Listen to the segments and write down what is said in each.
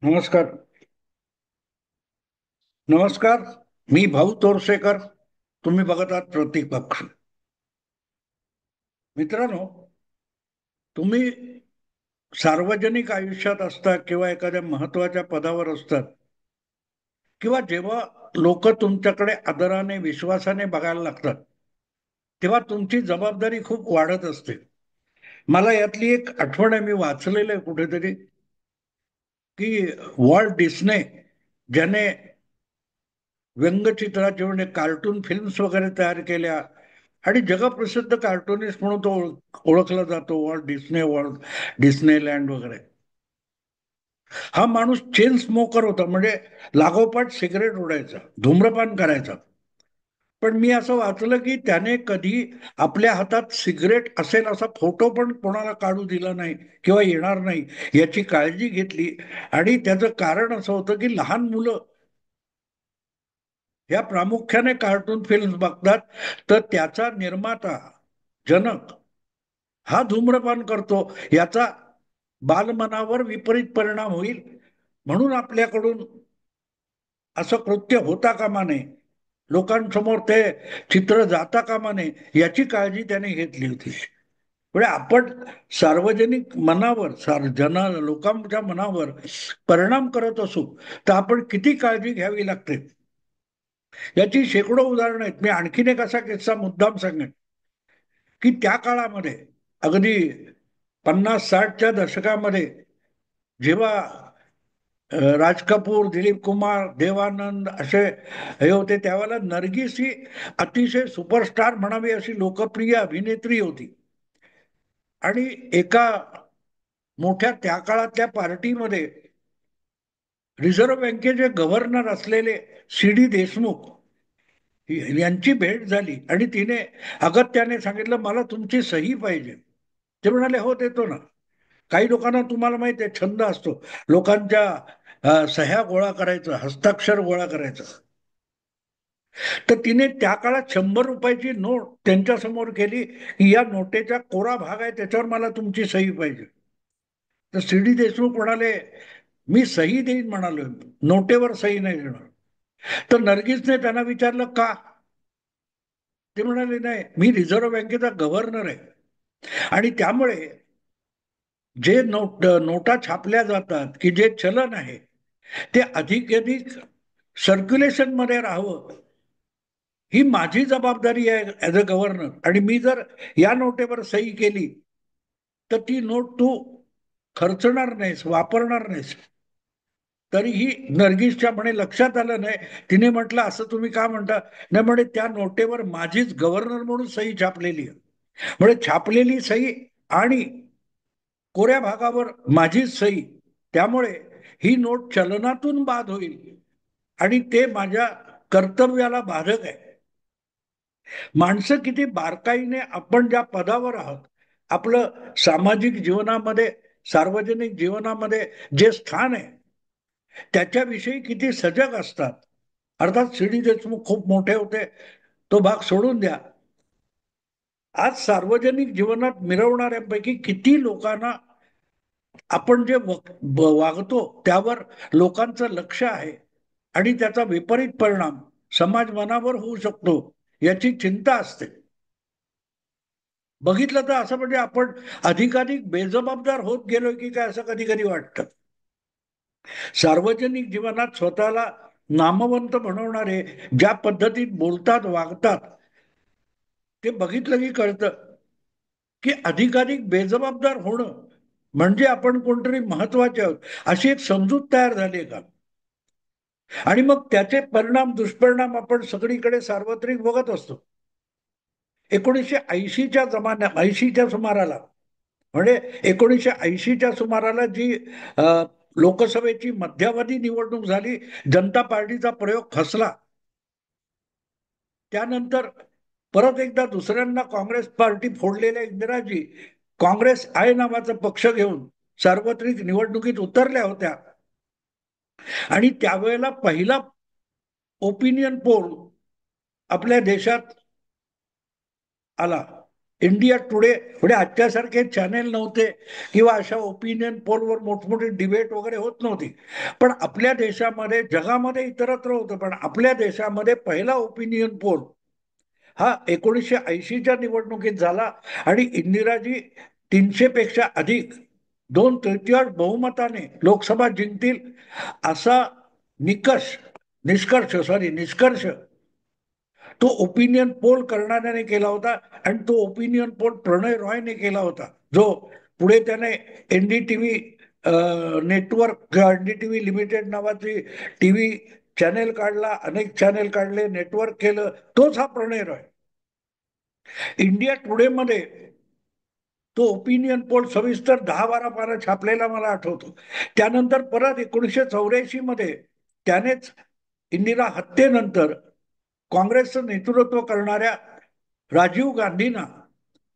नमस्कार. नमस्कार. मी भाऊ तोरसेकर. तुम्ही बघत आहात प्रतिपक्ष. मित्रांनो, तुम्ही सार्वजनिक आयुष्यात असता किंवा एखाद्या महत्वाच्या पदावर असतात किंवा जेव्हा लोक तुमच्याकडे आदराने विश्वासाने बघायला लागतात, तेव्हा तुमची जबाबदारी खूप वाढत असते. मला यातली एक आठवण आहे, मी वाचलेलं आहे कुठेतरी, की वॉल्ट डिस्ने ज्याने व्यंगचित्राचे म्हणजे कार्टून फिल्म्स वगैरे तयार केल्या आणि जगप्रसिद्ध कार्टुनिस्ट म्हणून तो ओळखला जातो, वॉल्ट डिस्ने, वॉल्ट डिस्नेलँड वगैरे. हा माणूस चेन स्मोकर होता, म्हणजे लागोपाठ सिगरेट ओढायचा, धूम्रपान करायचा. पण मी असं वाचलं की त्याने कधी आपल्या हातात सिगरेट असेल असा फोटो पण कोणाला काढू दिला नाही किंवा येणार नाही याची काळजी घेतली. आणि त्याचं कारण असं होतं की लहान मुलं या प्रामुख्याने कार्टून फिल्म बघतात, तर त्याचा निर्माता, जनक हा धूम्रपान करतो, याचा बालमनावर विपरीत परिणाम होईल, म्हणून आपल्याकडून असं कृत्य होता कामा नये, लोकांसमोर ते चित्र जाता कामा नये याची काळजी त्याने घेतली होती. म्हणजे आपण सार्वजनिक मनावर, लोकांच्या मनावर परिणाम करत असू, तर आपण किती काळजी घ्यावी लागते याची शेकडो उदाहरणं आहेत. मी आणखीन एक असा किस्सा मुद्दाम सांगेन, की त्या काळामध्ये अगदी 50-60च्या दशकामध्ये जेव्हा राज कपूर, दिलीप कुमार, देवानंद असे हे होते, त्यावेळेला नर्गिस ही अतिशय सुपरस्टार म्हणावी अशी लोकप्रिय अभिनेत्री होती. आणि एका मोठ्या त्या काळातल्या पार्टीमध्ये रिझर्व्ह बँकेचे गव्हर्नर असलेले सी डी देशमुख यांची भेट झाली आणि तिने अगत्याने सांगितलं, मला तुमची सही पाहिजे. ते म्हणाले, हो देतो ना. काही लोकांना, तुम्हाला माहिती आहे, छंद असतो लोकांच्या सह्या गोळा करायचं, हस्ताक्षर गोळा करायचं. तर तिने त्या काळात 100 रुपयाची नोट त्यांच्या समोर केली, की या नोटेचा कोरा भाग आहे, त्याच्यावर मला तुमची सही पाहिजे. तर सी डी देशमुख म्हणाले, मी सही देईन म्हणालो, नोटेवर सही नाही देणार. तर नर्गिसने त्यांना विचारलं, का? ते म्हणाले, नाही, मी रिझर्व्ह बँकेचा गव्हर्नर आहे आणि त्यामुळे जे नोटा छापल्या जातात, की जे चलन आहे, ते अधिक सर्क्युलेशन मध्ये राहावं, ही माझी जबाबदारी आहे ऍज अ गव्हर्नर. आणि मी जर या नोटेवर सही केली तर ती नोट तू खर्चणार नाहीस, वापरणार नाहीस. तरीही नर्गिसच्या म्हणे लक्षात आलं नाही. तिने म्हटलं, असं तुम्ही का म्हणता? नाही म्हणे, त्या नोटेवर माझीच गव्हर्नर म्हणून सही छापलेली आहे. म्हणजे छापलेली सही आणि कोऱ्या भागावर माझीच सही, त्यामुळे ही नोट चलनातून बाद होईल आणि ते माझ्या कर्तव्याला बाधक आहे. माणसं किती बारकाईने, आपण ज्या पदावर आहोत, आपलं सामाजिक जीवनामध्ये, सार्वजनिक जीवनामध्ये जे स्थान आहे, त्याच्याविषयी किती सजग असतात. अर्थात सी डी देशमुख खूप मोठे होते, तो भाग सोडून द्या. आज सार्वजनिक जीवनात मिरवणाऱ्यांपैकी किती लोकांना आपण जे वागतो त्यावर लोकांचं लक्ष आहे आणि त्याचा विपरीत परिणाम समाज मनावर होऊ शकतो याची चिंता असते. बघितलं तर असं म्हणजे आपण अधिकाधिक बेजबाबदार होत गेलोय की काय, असं कधी कधी वाटतं. सार्वजनिक जीवनात स्वतःला नामवंत बनवणारे ज्या पद्धतीत बोलतात, वागतात, ते बघितलं की कळतं की अधिकाधिक बेजबाबदार होणं म्हणजे आपण कोणतरी महत्वाचे आहोत अशी एक समजूत तयार झाली आहे का. आणि मग त्याचे परिणाम, दुष्परिणाम आपण सगळीकडे सार्वत्रिक बघत असतो. 1980च्या सुमाराला, म्हणजे 1980च्या सुमाराला जी लोकसभेची मध्यावधी निवडणूक झाली, जनता पार्टीचा प्रयोग फसला. त्यानंतर परत एकदा दुसऱ्यांदा काँग्रेस पार्टी फोडलेल्या इंदिराजी काँग्रेस आय नावाचा पक्ष घेऊन सार्वत्रिक निवडणुकीत उतरल्या होत्या. आणि त्यावेळेला पहिला ओपिनियन पोल आपल्या देशात आला. इंडिया टुडे म्हणजे आजच्यासारखे चॅनेल नव्हते किंवा अशा ओपिनियन पोलवर मोठमोठी डिबेट वगैरे होत नव्हती. पण आपल्या देशामध्ये, जगामध्ये इतरत्र होतं, पण आपल्या देशामध्ये पहिला ओपिनियन पोल हा 1980च्या निवडणुकीत झाला आणि इंदिराजी 300 पेक्षा अधिक 2/3 बहुमताने लोकसभा जिंकतील असा निकष निष्कर्ष तो ओपिनियन पोल करणाऱ्याने केला होता. आणि तो ओपिनियन पोल प्रणय रॉयने केला होता, जो पुढे त्याने एनडीटीव्ही नेटवर्क, एनडीटीव्ही लिमिटेड नावाची टीव्ही चॅनेल काढला, अनेक चॅनेल काढले, नेटवर्क केलं, तोच हा प्रणय रॉय. इंडिया टुडे मध्ये तो ओपिनियन पोल सविस्तर 10-12 पानं छापलेला मला आठवतो. त्यानंतर परत 1984 मध्ये त्यानेच इंदिरा हत्येनंतर काँग्रेसचं नेतृत्व करणाऱ्या राजीव गांधींना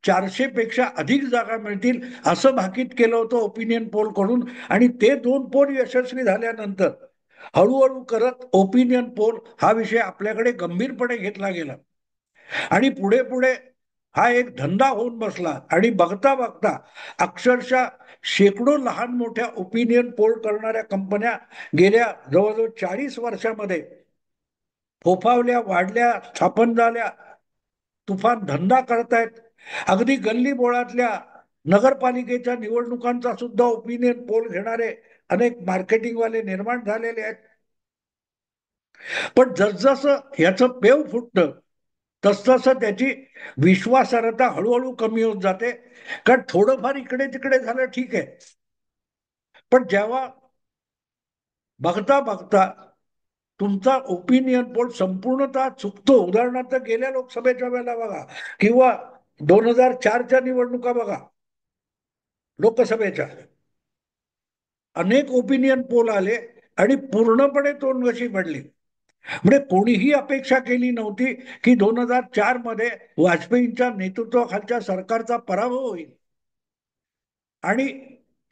400 पेक्षा अधिक जागा मिळतील असं भाकीत केलं होतं ओपिनियन पोल कडून. आणि ते 2 पोल यशस्वी झाल्यानंतर हळूहळू करत ओपिनियन पोल हा विषय आपल्याकडे गंभीरपणे घेतला गेला आणि पुढे पुढे हा एक धंदा होऊन बसला. आणि बघता बघता अक्षरशः शेकडो लहान मोठ्या ओपिनियन पोल करणाऱ्या कंपन्या गेल्या जवळजवळ 40 वर्षामध्ये फोफावल्या, वाढल्या, स्थापन झाल्या, तुफान धंदा करतायत. अगदी गल्ली बोळातल्या नगरपालिकेच्या निवडणुकांचा सुद्धा ओपिनियन पोल घेणारे अनेक मार्केटिंगवाले निर्माण झालेले आहेत. पण जसजसं ह्याचं पेव फुटतं तसतसं त्याची विश्वासार्हता हळूहळू कमी होत जाते. कारण थोडंफार इकडे तिकडे झालं ठीक आहे, पण जेव्हा बघता बघता तुमचा ओपिनियन पोल संपूर्णतः चुकतो, उदाहरणार्थ गेल्या लोकसभेच्या वेळेला बघा किंवा 2004च्या निवडणुका बघा, लोकसभेच्या अनेक ओपिनियन पोल आले आणि पूर्णपणे तोंडघशी पडली. म्हणजे कोणीही अपेक्षा केली नव्हती की 2004 मध्ये वाजपेयींच्या नेतृत्वाखालच्या सरकारचा पराभव होईल आणि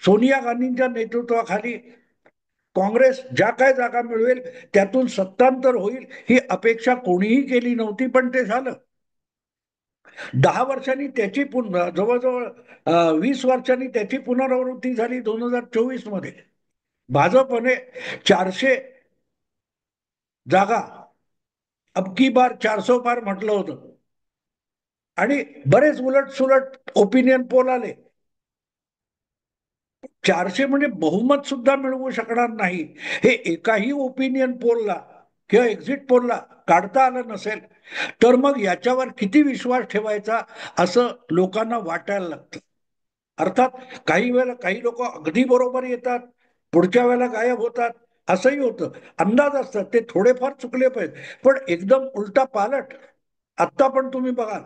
सोनिया गांधींच्या नेतृत्वाखाली काँग्रेस ज्या काय जागा मिळवेल त्यातून सत्तांतर होईल ही अपेक्षा कोणीही केली नव्हती, पण ते झालं. 10 वर्षांनी त्याची पुन्हा जवळजवळ 20 वर्षांनी त्याची पुनरावृत्ती झाली 2024 मध्ये. भाजपने 400 जागा अब की बार 400 पार म्हटलं होतं आणि बरेच उलट सुलट ओपिनियन पोल आले. 400 म्हणजे बहुमत सुद्धा मिळवू शकणार नाही हे एकाही ओपिनियन पोलला किंवा एक्झिट पोलला काढता आलं नसेल तर मग याच्यावर किती विश्वास ठेवायचा असं लोकांना वाटायला लागतं. अर्थात काही वेळेला काही लोक अगदी बरोबर येतात, पुढच्या वेळेला गायब होतात, असंही होतं. अंदाज असतात, ते थोडेफार चुकले पाहिजे, पण एकदम उलटा पालट. आत्ता पण तुम्ही बघाल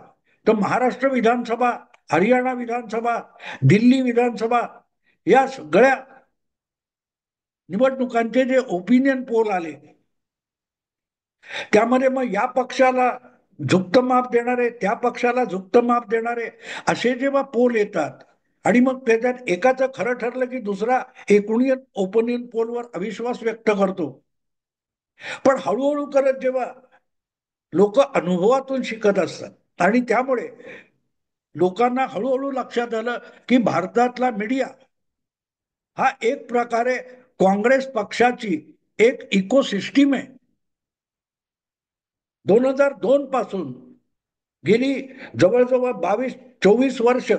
तर महाराष्ट्र विधानसभा, हरियाणा विधानसभा, दिल्ली विधानसभा या सगळ्या निवडणुकांचे जे ओपिनियन पोल आले त्यामध्ये मग या पक्षाला झुकतं माप देणारे, त्या पक्षाला झुकतं माप देणारे असे जेव्हा पोल येतात आणि मग त्याच्यात एकाचं खरं ठरलं की दुसरा एकूण ओपिनियन पोलवर अविश्वास व्यक्त करतो. पण हळूहळू करत जेव्हा लोक अनुभवातून शिकत असतात आणि त्यामुळे लोकांना हळूहळू लक्षात आलं की भारतातला मीडिया हा एक प्रकारे काँग्रेस पक्षाची एक इकोसिस्टीम आहे. 2002 पासून गेली जवळजवळ 22-24 वर्ष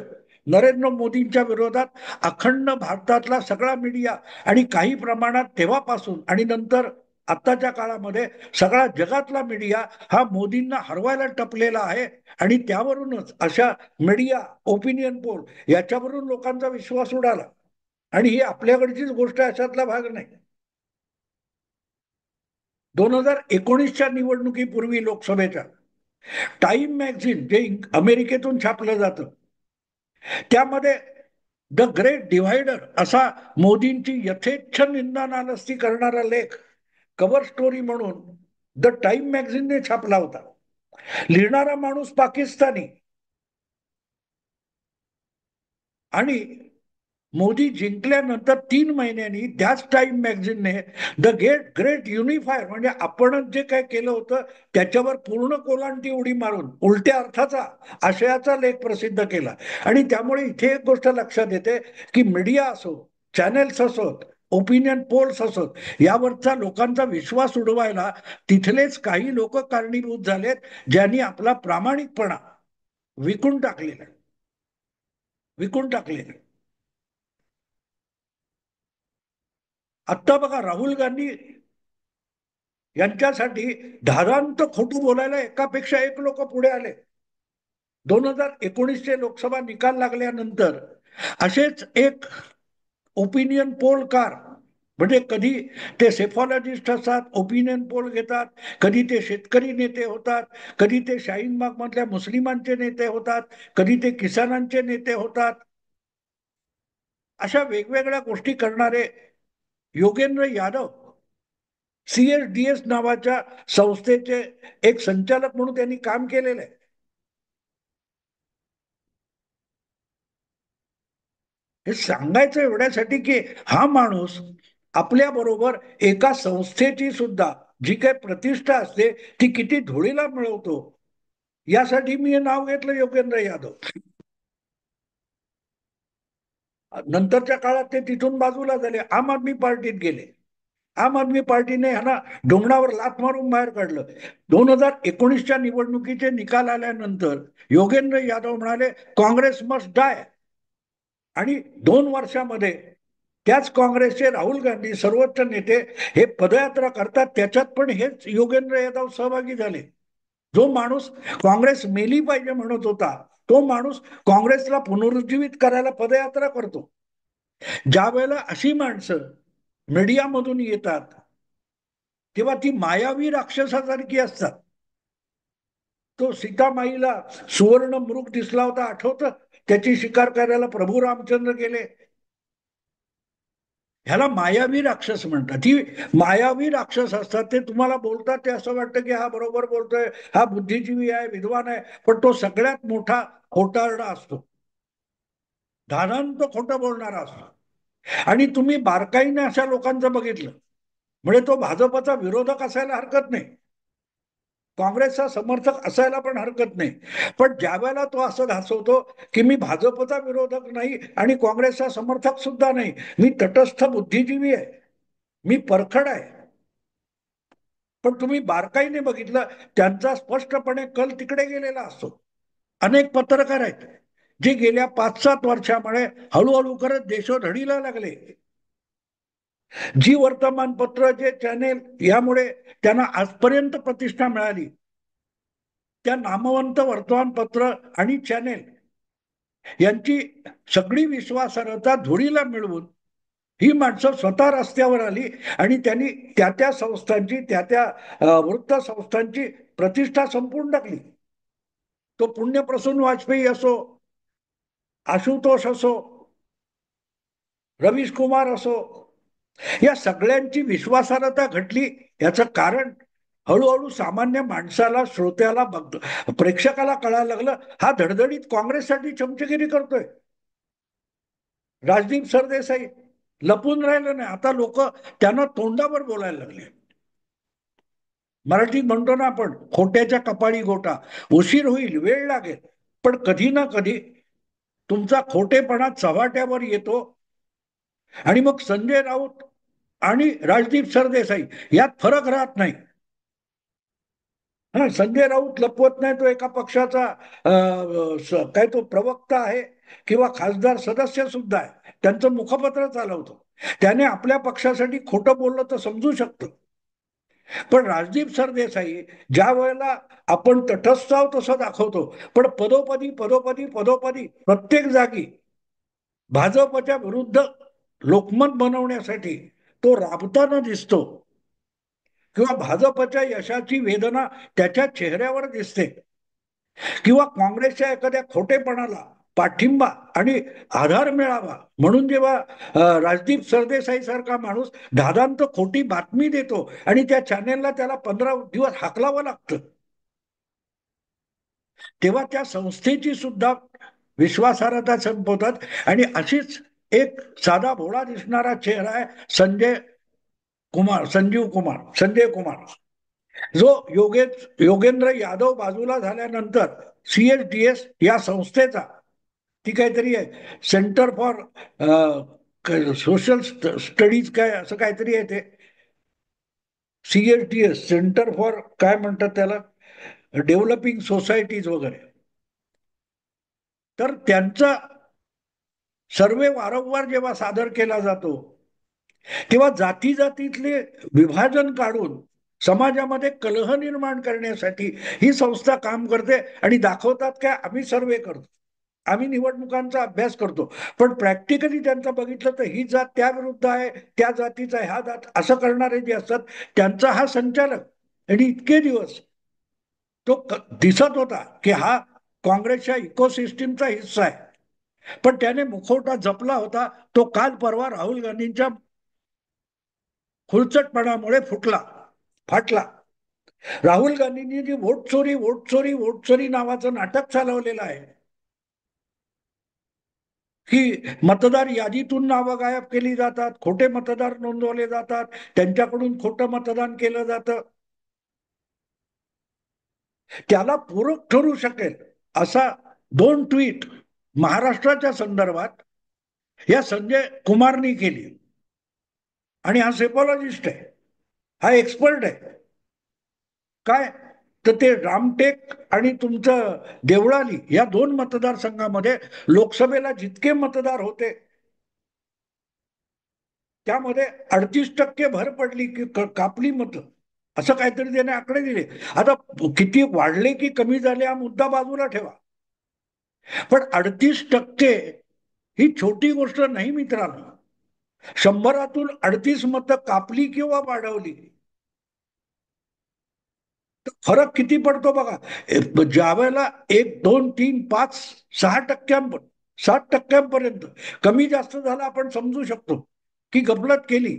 नरेंद्र मोदींच्या विरोधात अखंड भारतातला सगळा मीडिया आणि काही प्रमाणात तेव्हापासून आणि नंतर आत्ताच्या काळामध्ये सगळा जगातला मीडिया हा मोदींना हरवायला टपलेला आहे. आणि त्यावरूनच अशा मीडिया, ओपिनियन पोल याच्यावरून लोकांचा विश्वास उडाला. आणि ही आपल्याकडचीच गोष्ट अशातला भाग नाही. 2019च्या निवडणुकीपूर्वी लोकसभेच्या टाइम मॅगझिन जे अमेरिकेतून छापलं जातं त्यामध्ये द ग्रेट डिव्हायडर असा मोदींची यथेच्छ निंदा नालस्ती करणारा लेख कव्हर स्टोरी म्हणून द टाइम मॅगझिनने छापला होता. लिहिणारा माणूस पाकिस्तानी आणि मोदी जिंकल्यानंतर 3 महिन्यांनी त्याच टाइम मॅगझिनने द ग्रेट युनिफायर म्हणजे आपणच जे काय केलं होतं त्याच्यावर पूर्ण कोलांटी उडी मारून उलट्या अर्थाचा आशयाचा लेख प्रसिद्ध केला. आणि त्यामुळे इथे एक गोष्ट लक्षात येते की मीडिया असो, चॅनेल्स असोत, ओपिनियन पोल्स असोत, यावरचा लोकांचा विश्वास उडवायला तिथलेच काही लोक कारणीभूत झालेत, ज्यांनी आपला प्रामाणिकपणा विकून टाकलेला विकून टाकलेला. आत्ता बघा राहुल गांधी यांच्यासाठी धारांत खोटू बोलायला एकापेक्षा एक लोक पुढे आले. 2019चे लोकसभा निकाल लागल्यानंतर असेच एक ओपिनियन पोलकार, म्हणजे कधी ते सेफॉलॉजिस्ट असतात, ओपिनियन पोल घेतात, कधी ते शेतकरी नेते होतात, कधी ते शाहीनबाग मधल्या मुस्लिमांचे नेते होतात, कधी ते किसानांचे नेते होतात. अशा वेगवेगळ्या गोष्टी करणारे योगेंद्र यादव CSDS नावाच्या संस्थेचे एक संचालक म्हणून त्यांनी काम केलेलं आहे. हे सांगायचं एवढ्यासाठी की हा माणूस आपल्या बरोबर एका संस्थेची सुद्धा जी काही प्रतिष्ठा असते ती किती धुळीला मिळवतो, यासाठी मी हे नाव घेतलं योगेंद्र यादव. नंतरच्या काळात ते तिथून बाजूला झाले, आम आदमी पार्टीत गेले. आम आदमी पार्टीने ह्यांना डोंगरावर लाथ मारून बाहेर काढलं. 2019च्या निवडणुकीचे निकाल आल्यानंतर योगेंद्र यादव म्हणाले काँग्रेस मस्ट डाय. आणि 2 वर्षामध्ये त्याच काँग्रेसचे राहुल गांधी सर्वोच्च नेते हे पदयात्रा करतात, त्याच्यात पण हेच योगेंद्र यादव सहभागी झाले. जो माणूस काँग्रेस मेली पाहिजे म्हणत होता, तो माणूस काँग्रेसला पुनरुज्जीवित करायला पदयात्रा करतो. ज्या वेळेला अशी माणसं मीडियामधून येतात तेव्हा ती मायावी राक्षसासारखी असतात. तो सीतामाईला सुवर्ण मृग दिसला होता, आठवतं? त्याची शिकार करायला प्रभू रामचंद्र गेले. ह्याला मायावी राक्षस म्हणतात. ही मायावी राक्षस असतात. ते तुम्हाला बोलतात ते असं वाटतं की हा बरोबर बोलतोय, हा बुद्धिजीवी आहे, विद्वान आहे, पण तो सगळ्यात मोठा खोटारडा असतो, धानांत खोटं बोलणारा असतो. आणि तुम्ही बारकाईने अशा लोकांचं बघितलं म्हणजे तो भाजपचा विरोधक असायला हरकत नाही, काँग्रेसचा समर्थक असायला पण हरकत नाही, पण ज्या वेळेला तो असं भासवतो की मी भाजपचा विरोधक नाही आणि काँग्रेसचा समर्थक सुद्धा नाही, मी तटस्थ बुद्धिजीवी आहे, मी परखड आहे, पण तुम्ही बारकाईने बघितलं त्यांचा स्पष्टपणे कल तिकडे गेलेला असतो. अनेक पत्रकार आहेत जे गेल्या 5-7 वर्षामुळे हळूहळू करत देशोधडीला लागले. जी वर्तमानपत्र, जे चॅनेल, यामुळे त्यांना आजपर्यंत प्रतिष्ठा मिळाली, त्या नामवंत वर्तमानपत्र आणि चॅनेल यांची सगळी विश्वासार्हता धुळीला मिळवून ही माणसं स्वतः रस्त्यावर आली आणि त्यांनी त्या त्या संस्थांची, त्या त्या वृत्त संस्थांची प्रतिष्ठा संपवून टाकली. तो पुण्यप्रसून वाजपेयी असो, आशुतोष असो, रवीश कुमार असो, या सगळ्यांची विश्वासार्हता घटली. याचं कारण हळूहळू सामान्य माणसाला, श्रोत्याला, प्रेक्षकाला कळायला लागलं, हा धडधडीत काँग्रेससाठी चमचगिरी करतोय. राजदीप सरदेसाई लपून राहिलं नाही, आता लोक त्यांना तोंडावर बोलायला लागले. मराठीत म्हणतो ना आपण, खोट्याच्या कपाळी गोटा. उशीर होईल, वेळ लागेल, पण कधी ना कधी तुमचा खोटेपणा चव्हाट्यावर येतो. आणि मग संजय राऊत आणि राजदीप सरदेसाई यात फरक राहत नाही. हा, संजय राऊत लपवत नाही, तो एका पक्षाचा काय तो प्रवक्ता आहे किंवा खासदार सदस्य सुद्धा आहे, त्यांचं मुखपत्र चालवतो. त्याने आपल्या पक्षासाठी खोटं बोललं तर समजू शकतो. पण राजदीप सरदेसाई ज्या वेळेला आपण तटस्थ आहोत तसं दाखवतो, पण पदोपदी पदोपदी पदोपदी प्रत्येक जागी भाजपच्या विरुद्ध लोकमत बनवण्यासाठी तो राबताना दिसतो, किंवा भाजपच्या यशाची वेदना त्याच्या चेहऱ्यावर दिसते, किंवा काँग्रेसच्या एखाद्या खोटेपणाला पाठिंबा आणि आधार मिळावा म्हणून जेव्हा राजदीप सरदेसाई सारखा माणूस धादांत खोटी बातमी देतो आणि त्या चॅनेलला त्याला 15 दिवस हाकलावं लागतं, तेव्हा त्या संस्थेची सुद्धा विश्वासार्हता संपवतात. आणि अशीच एक साधा भोळा दिसणारा चेहरा आहे संजय कुमार, जो योगेंद्र यादव बाजूला झाल्यानंतर सीएसडीएस या संस्थेचा, ती काहीतरी आहे सेंटर फॉर सोशल स्टडीज काय असं काहीतरी आहे ते, सीएसडीएस सेंटर फॉर काय म्हणतात त्याला, डेव्हलपिंग सोसायटीज वगैरे. तर त्यांचा सर्वे वारंवार जेव्हा सादर केला जातो तेव्हा जाती जातीतले विभाजन काढून समाजामध्ये कलह निर्माण करण्यासाठी ही संस्था काम करते आणि दाखवतात काय आम्ही सर्वे करतो, आम्ही निवडणुकांचा अभ्यास करतो. पण प्रॅक्टिकली त्यांचं बघितलं तर ही जात त्या विरुद्ध आहे, त्या जातीचा ह्या जात असं करणारे जे असतात त्यांचा हा संचालक. आणि इतके दिवस तो दिसत होता की हा काँग्रेसच्या इकोसिस्टीमचा हिस्सा आहे, पण त्याने मुखवटा जपला होता. तो काल परवा राहुल गांधींच्या खुळचटपणामुळे फाटला. राहुल गांधींनी जी वोट चोरी नावाचं नाटक चालवलेलं आहे, की मतदार यादीतून नावं गायब केली जातात, खोटे मतदार नोंदवले जातात, त्यांच्याकडून खोटं मतदान केलं जातं, त्याला पूरक ठरू शकेल असा 2 ट्विट महाराष्ट्राच्या संदर्भात या संजय कुमारनी केली. आणि हा सेफॉलॉजिस्ट आहे, हा एक्सपर्ट आहे. काय तर ते रामटेक आणि तुमचं देवळाली या 2 मतदारसंघामध्ये लोकसभेला जितके मतदार होते त्यामध्ये 38% भर पडली की कापली मत, असं काहीतरी त्याने आकडे दिले. आता किती वाढले की कमी झाले हा मुद्दा बाजूला ठेवा, पण 38% ही छोटी गोष्ट नाही मित्रांनो. 100तून 38 मतं कापली किंवा वाढवली तर फरक किती पडतो बघा. ज्या वेळेला 1, 2, 3, 5, 6 टक्क्यांपर्यंत 7 टक्क्यांपर्यंत कमी जास्त झाला आपण समजू शकतो की गफलत केली.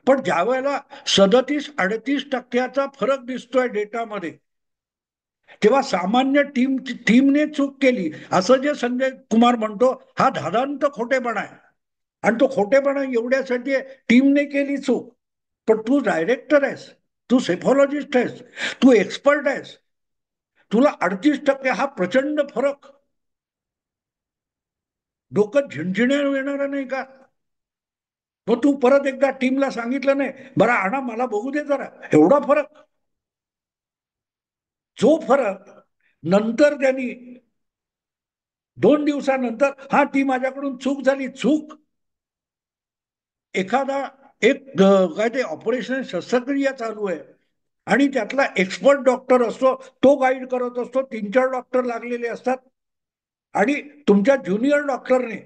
पण ज्या वेळेला 37-38 टक्क्याचा फरक दिसतोय डेटामध्ये, तेव्हा सामान्य टीमने चूक केली असं जे संजय कुमार म्हणतो हा धादांत खोटेपणा आहे. आणि तो खोटेपणा एवढ्यासाठी टीमने केली चूक. पण तू डायरेक्टर आहेस, तू सेफॉलॉजिस्ट आहेस, तू एक्सपर्ट आहेस, तुला 38% हा प्रचंड फरक डोकं झिणझिण्या येणार नाही का? मग तू परत एकदा टीमला सांगितलं नाही बरं आणा मला बघू दे जरा, एवढा फरक. जो फरक नंतर त्यांनी 2 दिवसानंतर हा ती माझ्याकडून चूक झाली, चूक एखादा काय ते ऑपरेशन शस्त्रक्रिया चालू आहे आणि त्यातला एक्सपर्ट डॉक्टर असतो, तो गाईड करत असतो, 3-4 डॉक्टर लागलेले असतात आणि तुमच्या ज्युनियर डॉक्टरने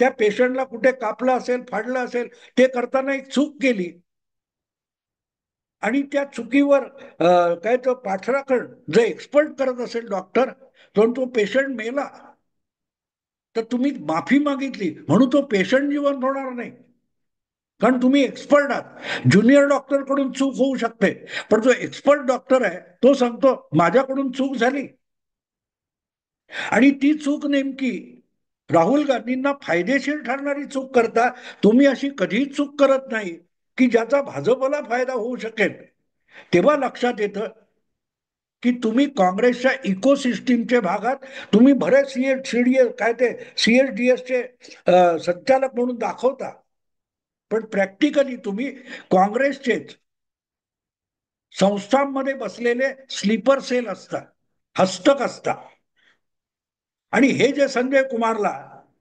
त्या पेशंटला कुठे कापलं असेल फाडलं असेल ते करताना एक चूक केली आणि त्या चुकीवर काय तो पाठराखण जे एक्सपर्ट करत असेल डॉक्टर, परंतु तो पेशंट मेला तर तुम्ही माफी मागितली म्हणून तो पेशंट जिवंत होणार नाही. कारण तुम्ही एक्सपर्ट आहात. ज्युनियर डॉक्टर कडून चूक होऊ शकते, पण जो एक्सपर्ट डॉक्टर आहे तो सांगतो माझ्याकडून चूक झाली. आणि ती चूक नेमकी राहुल गांधींना फायदेशीर ठरणारी चूक करता तुम्ही अशी कधीही चूक करत नाही की ज्याचा भाजपला फायदा होऊ शकेल. तेव्हा लक्षात येतं की तुम्ही काँग्रेसच्या इकोसिस्टीमच्या भागात तुम्ही बरेच सीडीएस काय ते सीएसडीएसचे संचालक म्हणून दाखवता, पण प्रॅक्टिकली तुम्ही काँग्रेसचेच संस्थांमध्ये बसलेले स्लीपर सेल असतात, हस्तक असतात. आणि हे जे संजय कुमारला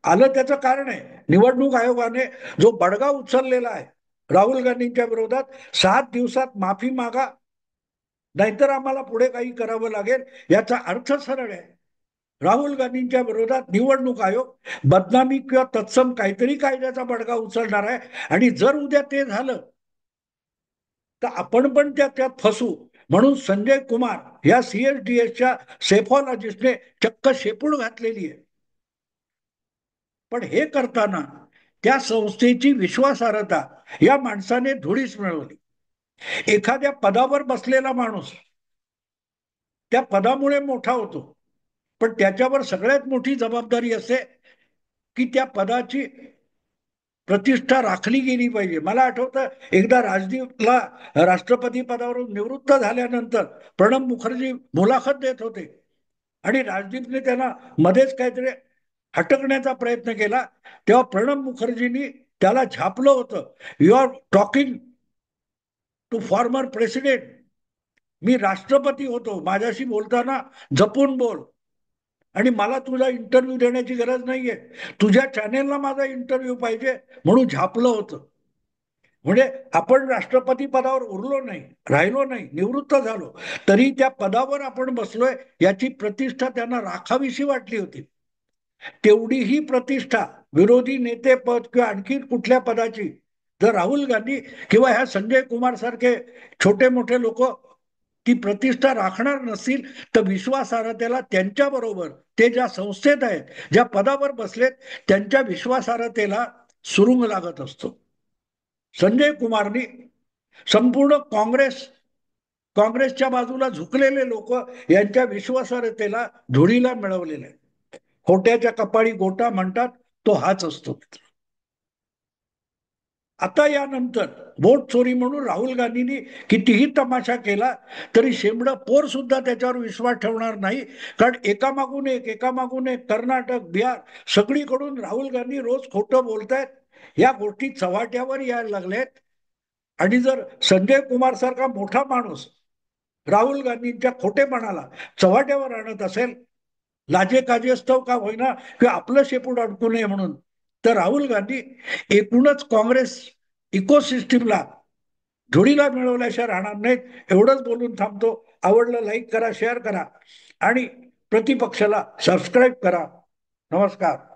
आलं त्याचं कारण आहे निवडणूक आयोगाने जो बडगा उचललेला आहे राहुल गांधींच्या विरोधात, 7 दिवसात माफी मागा नाहीतर आम्हाला पुढे काही करावं लागेल. याचा अर्थ सरळ आहे, राहुल गांधींच्या विरोधात निवडणूक आयोग बदनामी किंवा तत्सम काहीतरी कायद्याचा बडगा उचलणार आहे. आणि जर उद्या ते झालं तर आपण पण त्यात फसू. म्हणून संजय कुमार या सीएसडीएसच्या सेफॉलॉजिस्टने चक्क शेपूड घातलेली आहे. पण हे करताना त्या संस्थेची विश्वासार्हता या माणसाने धुळीस मिळवली. एखाद्या पदावर बसलेला माणूस त्या पदामुळे मोठा होतो, पण त्याच्यावर सगळ्यात मोठी जबाबदारी असते की त्या पदाची प्रतिष्ठा राखली गेली पाहिजे. मला आठवतं एकदा राजदीपला राष्ट्रपती पदावरून निवृत्त झाल्यानंतर प्रणब मुखर्जी मुलाखत देत होते आणि राजदीपने त्यांना मध्येच काहीतरी हटकण्याचा प्रयत्न केला. तेव्हा प्रणब मुखर्जींनी त्याला झापलं होतं, you are talking to former president. मी राष्ट्रपती होतो, माझ्याशी बोलताना जपून बोल आणि मला तुझा इंटरव्ह्यू देण्याची गरज नाहीये. तुझ्या चॅनेलला माझा इंटरव्ह्यू पाहिजे म्हणून झापलं होतं. म्हणजे आपण राष्ट्रपती पदावर उरलो नाही, राहिलो नाही, निवृत्त झालो, तरी त्या पदावर आपण बसलोय याची प्रतिष्ठा त्यांना राखावीशी वाटली होती. तेवढीही प्रतिष्ठा विरोधी नेते पद किंवा आणखी कुठल्या पदाची जर राहुल गांधी किंवा ह्या संजय कुमार सारखे छोटे मोठे लोक ती प्रतिष्ठा राखणार नसतील तर विश्वासार्हतेला त्यांच्या बरोबर ते ज्या संस्थेत आहेत, ज्या पदावर बसलेत, त्यांच्या विश्वासार्हतेला सुरुंग लागत असतो. संजय कुमारनी संपूर्ण काँग्रेसच्या बाजूला झुकलेले लोक यांच्या विश्वासार्हतेला धुळीला मिळवलेले. खोट्याच्या कपाळी गोटा म्हणतात तो हाच असतो. आता यानंतर वोट चोरी म्हणून राहुल गांधींनी कितीही तमाशा केला तरी शेंबड पोर सुद्धा त्याच्यावर विश्वास ठेवणार नाही. कारण एकामागून एक कर्नाटक, बिहार सगळीकडून राहुल गांधी रोज खोटं बोलतायत. या गोष्टी चव्हाट्यावर यायला लागल्यात आणि जर संजय कुमार सारखा मोठा माणूस राहुल गांधींच्या खोटेपणाला चव्हाट्यावर आणत असेल, लाजे काजेस्तव का होईना किंवा आपलं शेपूट अडकू नये म्हणून, तर राहुल गांधी एकूणच काँग्रेस इकोसिस्टीमला जोडीला मिळवल्याशिवाय राहणार नाहीत. एवढंच बोलून थांबतो. आवडलं लाईक करा, शेअर करा आणि प्रतिपक्षाला सबस्क्राईब करा. नमस्कार.